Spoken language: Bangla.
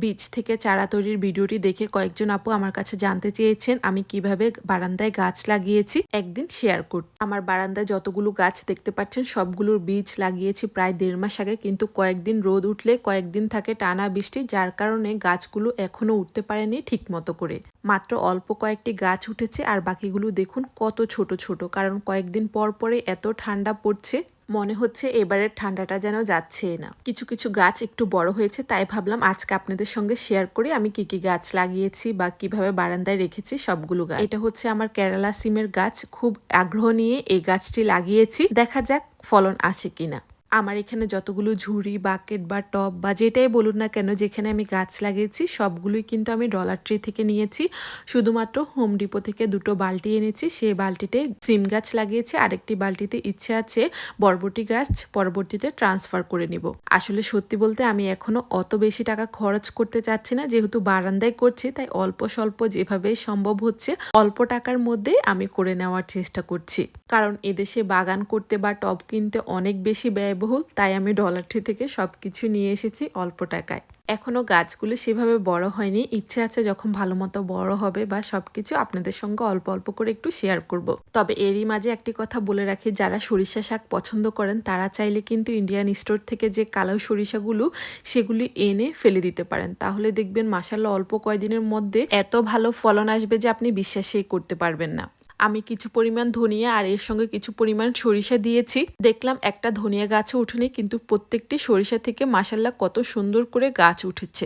বীজ থেকে চারা তৈরির ভিডিওটি দেখে কয়েকজন আপু আমার কাছে জানতে চেয়েছেন আমি কিভাবে বারান্দায় গাছ লাগিয়েছি, একদিন শেয়ার করতে। আমার বারান্দায় যতগুলো গাছ দেখতে পাচ্ছেন সবগুলোর বীজ লাগিয়েছি প্রায় 1.5 মাস আগে, কিন্তু কয়েকদিন রোদ উঠলে কয়েকদিন থাকে টানা বৃষ্টি, যার কারণে গাছগুলো এখনো উঠতে পারেনি ঠিক মতো করে। মাত্র অল্প কয়েকটি গাছ উঠেছে আর বাকিগুলো দেখুন কত ছোট ছোট, কারণ কয়েকদিন পর পরে এত ঠান্ডা পড়ছে, মনে হচ্ছে এবারের ঠান্ডাটা যেন যাচ্ছে না। কিছু কিছু গাছ একটু বড় হয়েছে, তাই ভাবলাম আজকে আপনাদের সঙ্গে শেয়ার করি আমি কি কি গাছ লাগিয়েছি বা কিভাবে বারান্দায় রেখেছি সবগুলো গাছ। এটা হচ্ছে আমার কেরালা সিমের গাছ, খুব আগ্রহ নিয়ে এই গাছটি লাগিয়েছি, দেখা যাক ফলন আসে কিনা। আমার এখানে যতগুলো ঝুড়ি, বাকেট বা টব বা যেটাই বলুন না কেন, যেখানে আমি গাছ লাগিয়েছি সবগুলোই কিন্তু আমি ডলার ট্রি থেকে নিয়েছি। শুধুমাত্র হোম ডিপো থেকে 2টো বালতি এনেছি, সেই বালতিতে সিম গাছ লাগিয়েছি, আরেকটি বালতিতে ইচ্ছে আছে বরবটি গাছ পরবর্তীতে ট্রান্সফার করে নিব। আসলে সত্যি বলতে আমি এখনো অত বেশি টাকা খরচ করতে চাচ্ছি না, যেহেতু বারান্দায় করছি তাই অল্প স্বল্প যেভাবে সম্ভব হচ্ছে অল্প টাকার মধ্যে আমি করে নেওয়ার চেষ্টা করছি। কারণ এদেশে বাগান করতে বা টব কিনতে অনেক বেশি ব্যয়বহুল, তাই আমি ডলার ট্রি থেকে সবকিছু নিয়ে এসেছি অল্প টাকায়। এখনো গাছগুলো সেভাবে বড় হয়নি, ইচ্ছে আছে যখন ভালো মতো বড় হবে বা সবকিছু আপনাদের সঙ্গে অল্প অল্প করে একটু শেয়ার করব। তবে এরই মাঝে একটি কথা বলে রাখি, যারা সরিষা শাক পছন্দ করেন তারা চাইলে কিন্তু ইন্ডিয়ান স্টোর থেকে যে কালো সরিষাগুলো সেগুলি এনে ফেলে দিতে পারেন, তাহলে দেখবেন মাশাআল্লাহ অল্প কয়েকদিনের মধ্যে এত ভালো ফলন আসবে যে আপনি বিশ্বাসই করতে পারবেন না। আমি কিছু পরিমাণ ধনিয়া আর এর সঙ্গে কিছু পরিমাণ সরিষা দিয়েছি, দেখলাম একটা ধনিয়া গাছও উঠেনি, কিন্তু প্রত্যেকটি সরিষা থেকে মাশাআল্লাহ কত সুন্দর করে গাছ উঠেছে।